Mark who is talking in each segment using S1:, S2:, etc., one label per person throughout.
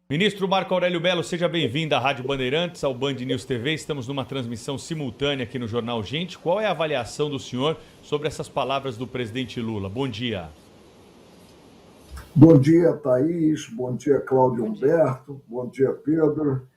S1: Ministro Marco Aurélio Mello, seja bem-vindo à Rádio Bandeirantes, ao Band News TV. Estamos numa transmissão simultânea aqui no Jornal Gente. Qual é a avaliação do senhor sobre essas palavras do presidente Lula? Bom dia.
S2: Bom dia, Thaís. Bom dia, Cláudio Humberto. Bom dia, Pedro.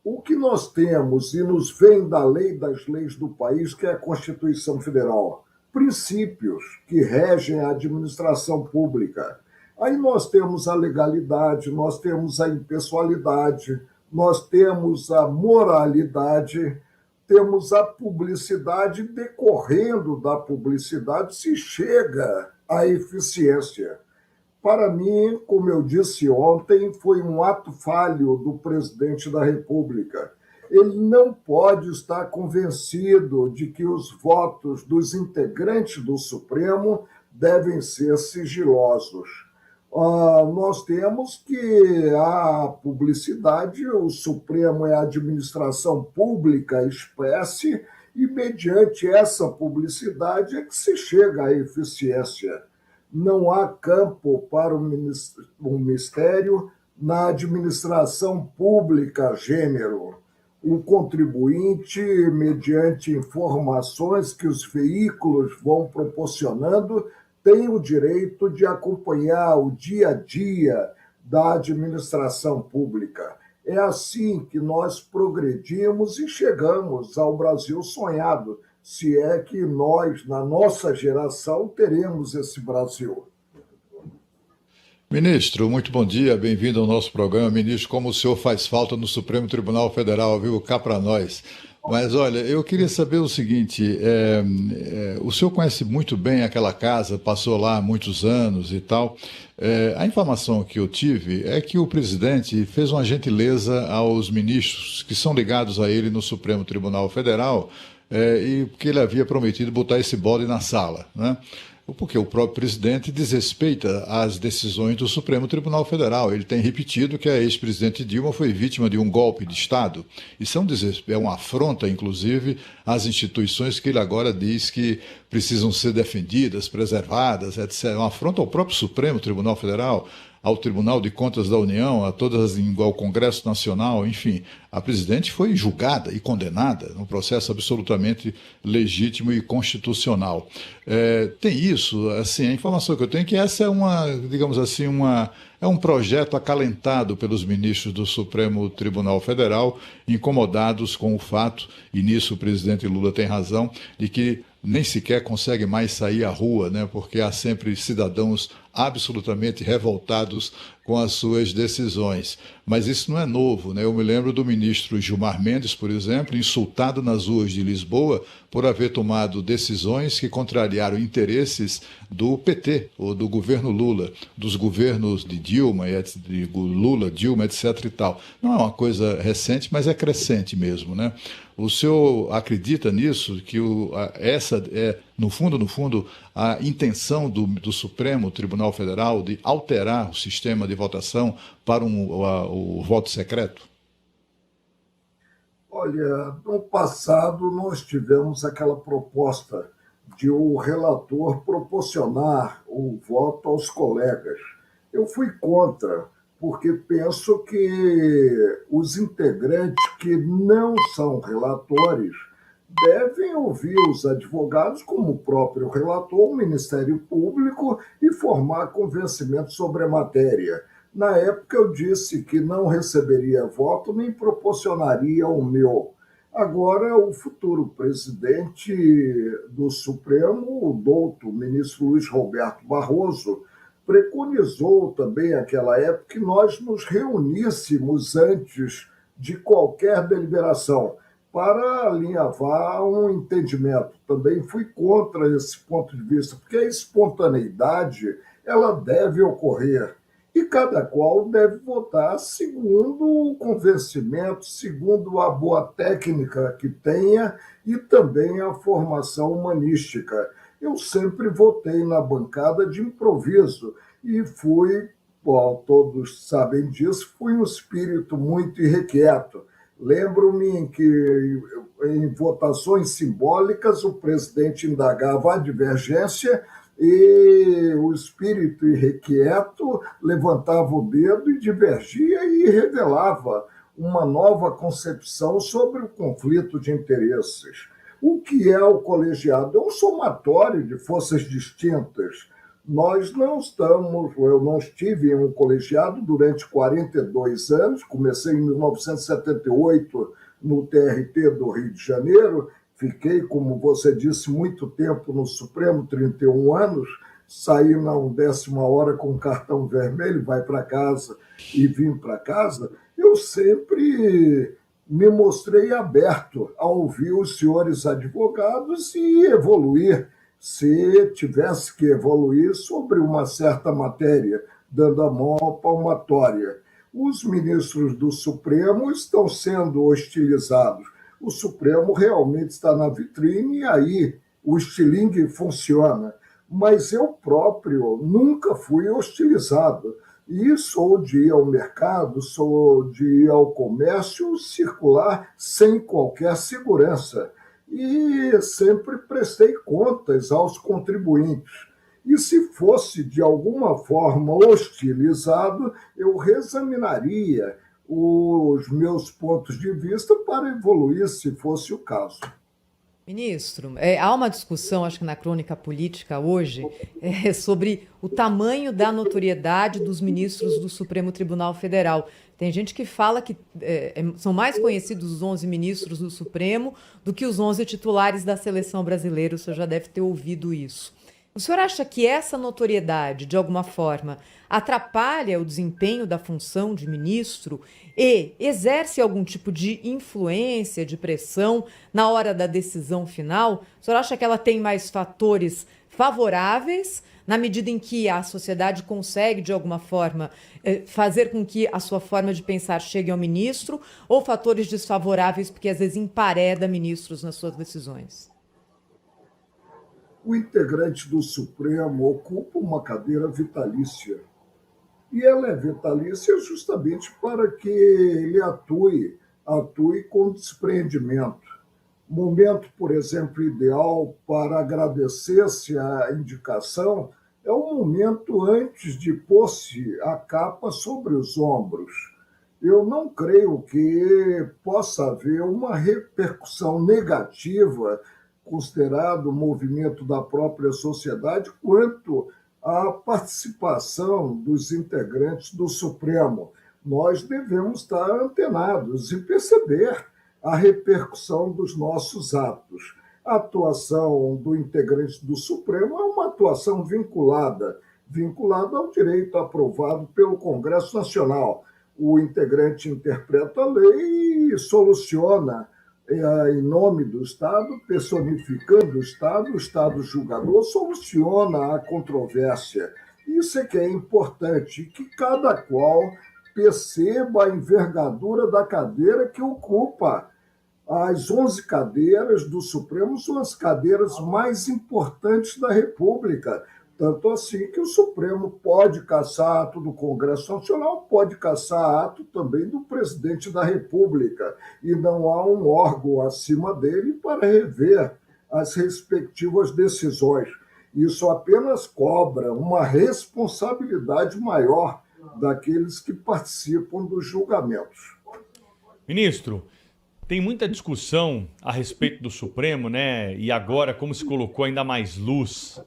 S2: O que nós temos e nos vem da lei das leis do país, que é a Constituição Federal, princípios que regem a administração pública. Aí nós temos a legalidade, nós temos a impessoalidade, nós temos a moralidade, temos a publicidade, decorrendo da publicidade se chega à eficiência. Para mim, como eu disse ontem, foi um ato falho do presidente da República. Ele não pode estar convencido de que os votos dos integrantes do Supremo devem ser sigilosos. Nós temos que a publicidade, o Supremo é a administração pública espécie, e mediante essa publicidade é que se chega à eficiência. Não há campo para o mistério na administração pública gênero. O contribuinte, mediante informações que os veículos vão proporcionando, tem o direito de acompanhar o dia a dia da administração pública. É assim que nós progredimos e chegamos ao Brasil sonhado, se é que nós, na nossa geração, teremos esse Brasil.
S3: Ministro, muito bom dia, bem-vindo ao nosso programa. Ministro, como o senhor faz falta no Supremo Tribunal Federal, viu? Cá para nós. Mas, olha, eu queria saber o seguinte, o senhor conhece muito bem aquela casa, passou lá há muitos anos e tal. A informação que eu tive é que o presidente fez uma gentileza aos ministros que são ligados a ele no Supremo Tribunal Federal, e que ele havia prometido botar esse bode na sala, né? Porque o próprio presidente desrespeita as decisões do Supremo Tribunal Federal. Ele tem repetido que a ex-presidente Dilma foi vítima de um golpe de Estado. Isso é uma afronta, inclusive, às instituições que ele agora diz que precisam ser defendidas, preservadas, etc. É uma afronta ao próprio Supremo Tribunal Federal, ao Tribunal de Contas da União, ao Congresso Nacional, enfim. A presidente foi julgada e condenada num processo absolutamente legítimo e constitucional. Tem isso, assim, a informação que eu tenho é que essa é digamos assim, é um projeto acalentado pelos ministros do Supremo Tribunal Federal, incomodados com o fato, e nisso o presidente Lula tem razão, de que nem sequer consegue mais sair à rua, né? Porque há sempre cidadãos absolutamente revoltados com as suas decisões. Mas isso não é novo, né? Eu me lembro do ministro Gilmar Mendes, por exemplo, insultado nas ruas de Lisboa por haver tomado decisões que contrariaram interesses do PT, ou do governo Lula, dos governos de Dilma, de Lula, Dilma, etc. e tal. Não é uma coisa recente, mas é crescente mesmo, né? O senhor acredita nisso, que essa é, no fundo, a intenção do Supremo Tribunal Federal de alterar o sistema de votação para o voto secreto?
S2: Olha, no passado nós tivemos aquela proposta de o relator proporcionar o voto aos colegas. Eu fui contra, porque penso que os integrantes que não são relatores devem ouvir os advogados, como o próprio relator, o Ministério Público, e formar convencimento sobre a matéria. Na época eu disse que não receberia voto nem proporcionaria o meu. Agora, o futuro presidente do Supremo, o douto ministro Luiz Roberto Barroso, preconizou também naquela época que nós nos reuníssemos antes de qualquer deliberação para alinhavar um entendimento. Também fui contra esse ponto de vista, porque a espontaneidade ela deve ocorrer e cada qual deve votar segundo o convencimento, segundo a boa técnica que tenha e também a formação humanística. Eu sempre votei na bancada de improviso e fui, bom, todos sabem disso, fui um espírito muito irrequieto. Lembro-me que em votações simbólicas o presidente indagava a divergência e o espírito irrequieto levantava o dedo e divergia, e que revelava uma nova concepção sobre o conflito de interesses. O que é o colegiado? É um somatório de forças distintas. Nós não estamos, eu não estive em um colegiado durante 42 anos, comecei em 1978 no TRT do Rio de Janeiro, fiquei, como você disse, muito tempo no Supremo, 31 anos, saí na 10ª hora com cartão vermelho, vai para casa e vim para casa. Eu sempre me mostrei aberto a ouvir os senhores advogados e evoluir, se tivesse que evoluir sobre uma certa matéria, dando a mão à palmatória. Os ministros do Supremo estão sendo hostilizados. O Supremo realmente está na vitrine e aí o estilingue funciona. Mas eu próprio nunca fui hostilizado. E sou de ir ao mercado, sou de ir ao comércio, circular sem qualquer segurança. E sempre prestei contas aos contribuintes. E se fosse de alguma forma hostilizado, eu reexaminaria os meus pontos de vista para evoluir, se fosse o caso.
S4: Ministro, há uma discussão, acho que na crônica política hoje, sobre o tamanho da notoriedade dos ministros do Supremo Tribunal Federal. Tem gente que fala que são mais conhecidos os 11 ministros do Supremo do que os 11 titulares da seleção brasileira. O senhor já deve ter ouvido isso. O senhor acha que essa notoriedade, de alguma forma, atrapalha o desempenho da função de ministro e exerce algum tipo de influência, de pressão na hora da decisão final? O senhor acha que ela tem mais fatores favoráveis, na medida em que a sociedade consegue, de alguma forma, fazer com que a sua forma de pensar chegue ao ministro, ou fatores desfavoráveis, porque às vezes empareda ministros nas suas decisões?
S2: O integrante do Supremo ocupa uma cadeira vitalícia. E ela é vitalícia justamente para que ele atue com desprendimento. Momento, por exemplo, ideal para agradecer-se a indicação é o momento antes de pôr-se a capa sobre os ombros. Eu não creio que possa haver uma repercussão negativa, considerado o movimento da própria sociedade, quanto à participação dos integrantes do Supremo. Nós devemos estar antenados e perceber a repercussão dos nossos atos. A atuação do integrante do Supremo é uma atuação vinculada ao direito aprovado pelo Congresso Nacional. O integrante interpreta a lei e soluciona em nome do Estado, personificando o Estado julgador soluciona a controvérsia. Isso é que é importante, que cada qual perceba a envergadura da cadeira que ocupa. As 11 cadeiras do Supremo são as cadeiras mais importantes da República. Tanto assim que o Supremo pode caçar ato do Congresso Nacional, pode caçar ato também do presidente da República. E não há um órgão acima dele para rever as respectivas decisões. Isso apenas cobra uma responsabilidade maior daqueles que participam dos julgamentos.
S1: Ministro, tem muita discussão a respeito do Supremo, né? E agora, como se colocou ainda mais luz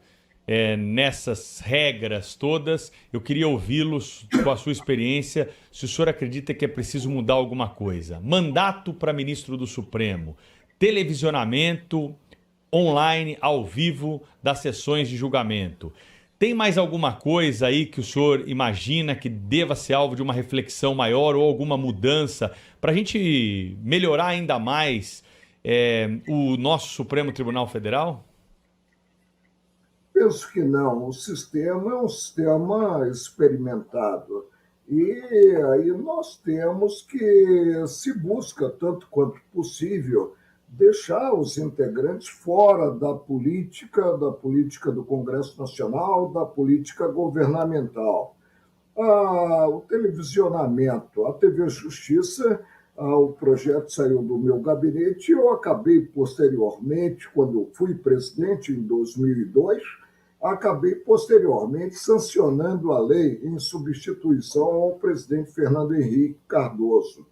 S1: nessas regras todas, eu queria ouvi-los com a sua experiência, se o senhor acredita que é preciso mudar alguma coisa. Mandato para ministro do Supremo, televisionamento online, ao vivo, das sessões de julgamento. Tem mais alguma coisa aí que o senhor imagina que deva ser alvo de uma reflexão maior ou alguma mudança para a gente melhorar ainda mais o nosso Supremo Tribunal Federal?
S2: Penso que não. O sistema é um sistema experimentado. E aí nós temos que, se busca tanto quanto possível, deixar os integrantes fora da política do Congresso Nacional, da política governamental. O televisionamento, a TV Justiça, o projeto saiu do meu gabinete e eu acabei posteriormente, quando eu fui presidente, em 2002, acabei posteriormente sancionando a lei em substituição ao presidente Fernando Henrique Cardoso.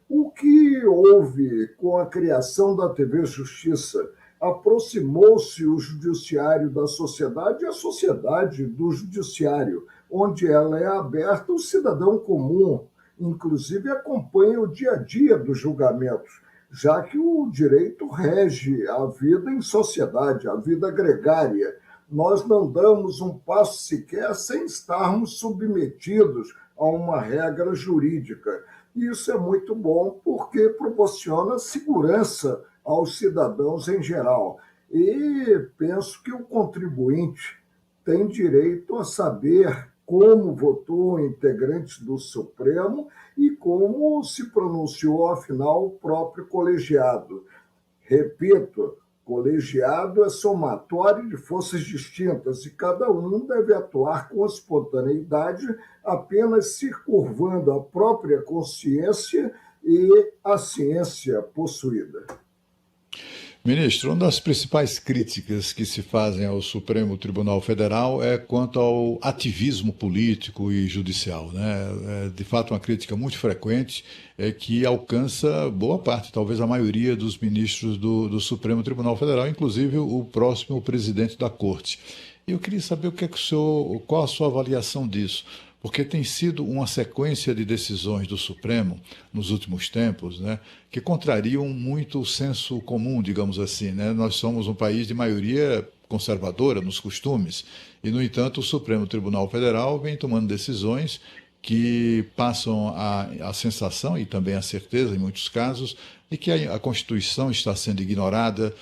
S2: O que houve com a criação da TV Justiça? Aproximou-se o judiciário da sociedade e a sociedade do judiciário, onde ela é aberta, o cidadão comum, inclusive, acompanha o dia a dia dos julgamentos, já que o direito rege a vida em sociedade, a vida gregária. Nós não damos um passo sequer sem estarmos submetidos a uma regra jurídica. Isso é muito bom porque proporciona segurança aos cidadãos em geral. E penso que o contribuinte tem direito a saber como votou o integrante do Supremo e como se pronunciou, afinal, o próprio colegiado. Repito, colegiado é somatório de forças distintas e cada um deve atuar com espontaneidade, apenas se curvando à própria consciência e à ciência possuída.
S3: Ministro, uma das principais críticas que se fazem ao Supremo Tribunal Federal é quanto ao ativismo político e judicial, né? É, de fato, uma crítica muito frequente que alcança boa parte, talvez a maioria dos ministros do Supremo Tribunal Federal, inclusive o próximo presidente da Corte. E eu queria saber qual a sua avaliação disso. Porque tem sido uma sequência de decisões do Supremo nos últimos tempos, né, que contrariam muito o senso comum, digamos assim, né? Nós somos um país de maioria conservadora nos costumes e, no entanto, o Supremo Tribunal Federal vem tomando decisões que passam a sensação e também a certeza, em muitos casos, de que a Constituição está sendo ignorada,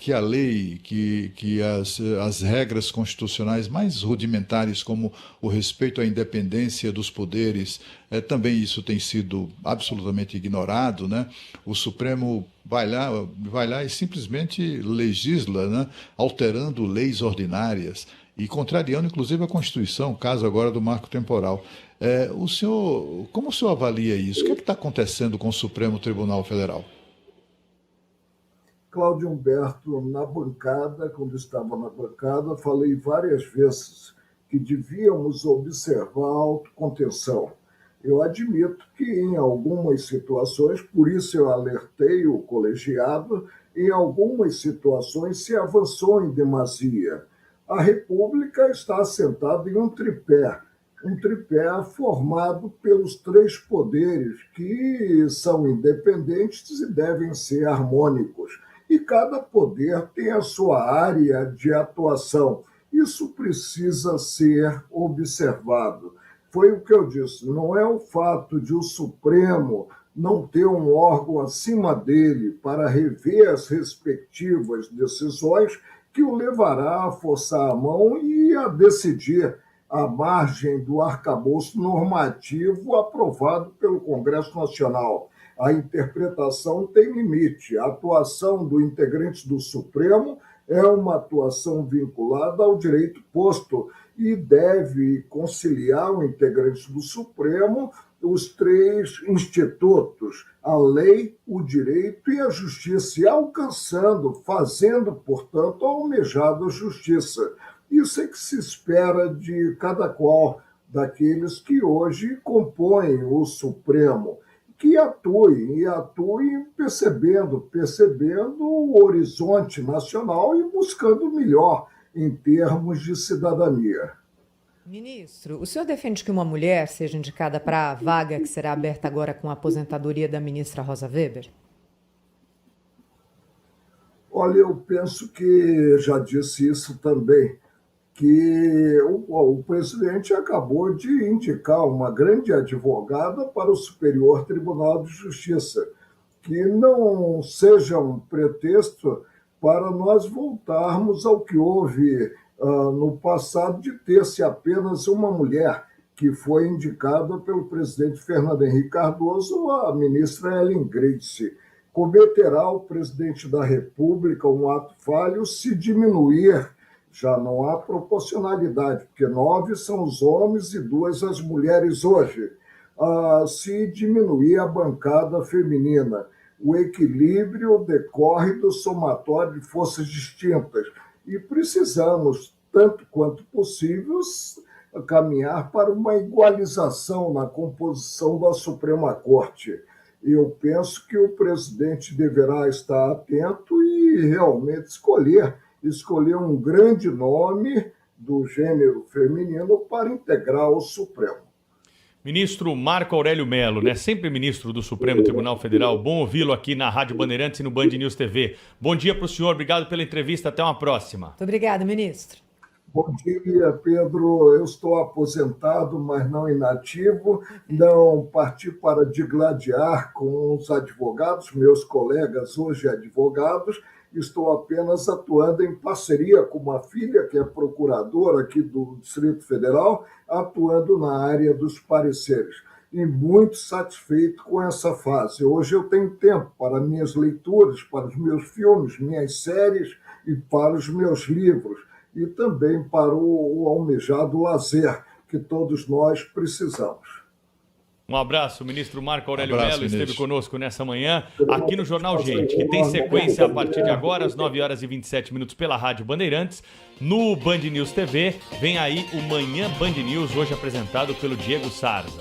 S3: que a lei, que as regras constitucionais mais rudimentares, como o respeito à independência dos poderes, também isso tem sido absolutamente ignorado, né? O Supremo vai lá e simplesmente legisla, né? Alterando leis ordinárias e contrariando, inclusive, a Constituição, caso agora do marco temporal. Como o senhor avalia isso? O que está acontecendo com o Supremo Tribunal Federal?
S2: Cláudio Humberto, na bancada, quando estava na bancada, falei várias vezes que devíamos observar a autocontenção. Eu admito que em algumas situações, por isso eu alertei o colegiado, em algumas situações se avançou em demasia. A República está assentada em um tripé formado pelos três poderes, que são independentes e devem ser harmônicos. E cada poder tem a sua área de atuação. Isso precisa ser observado. Foi o que eu disse, não é o fato de o Supremo não ter um órgão acima dele para rever as respectivas decisões que o levará a forçar a mão e a decidir à margem do arcabouço normativo aprovado pelo Congresso Nacional. A interpretação tem limite. A atuação do integrante do Supremo é uma atuação vinculada ao direito posto e deve conciliar o integrante do Supremo os três institutos, a lei, o direito e a justiça, e fazendo, portanto, a almejada justiça. Isso é que se espera de cada qual daqueles que hoje compõem o Supremo, que atuem percebendo o horizonte nacional e buscando o melhor em termos de cidadania.
S4: Ministro, o senhor defende que uma mulher seja indicada para a vaga que será aberta agora com a aposentadoria da ministra Rosa Weber?
S2: Olha, eu penso que já disse isso também, que o presidente acabou de indicar uma grande advogada para o Superior Tribunal de Justiça, que não seja um pretexto para nós voltarmos ao que houve no passado de ter-se apenas uma mulher, que foi indicada pelo presidente Fernando Henrique Cardoso, a ministra Ellen Grace. Cometerá o presidente da República um ato falho se diminuir. Já não há proporcionalidade, porque 9 são os homens e 2 as mulheres hoje. Se diminuir a bancada feminina, o equilíbrio decorre do somatório de forças distintas. E precisamos tanto quanto possível, caminhar para uma igualização na composição da Suprema Corte. Eu penso que o presidente deverá estar atento e realmente escolher um grande nome do gênero feminino para integrar o Supremo.
S1: Ministro Marco Aurélio Mello, né? Sempre ministro do Supremo Tribunal Federal. Bom ouvi-lo aqui na Rádio Bandeirantes e no Band News TV. Bom dia para o senhor, obrigado pela entrevista, até uma próxima.
S4: Muito obrigada, ministro.
S2: Bom dia, Pedro. Eu estou aposentado, mas não inativo. Não parti para digladiar com os advogados, meus colegas hoje advogados. Estou apenas atuando em parceria com uma filha, que é procuradora aqui do Distrito Federal, atuando na área dos pareceres. E muito satisfeito com essa fase. Hoje eu tenho tempo para minhas leituras, para os meus filmes, minhas séries e para os meus livros. E também para o almejado lazer que todos nós precisamos.
S1: Um abraço, ministro Marco Aurélio Mello, esteve
S3: ministro.
S1: conosco nessa manhã, aqui no Jornal Gente, que tem sequência a partir de agora, às 9h27 pela Rádio Bandeirantes. No Band News TV, vem aí o Manhã Band News, hoje apresentado pelo Diego Sarza.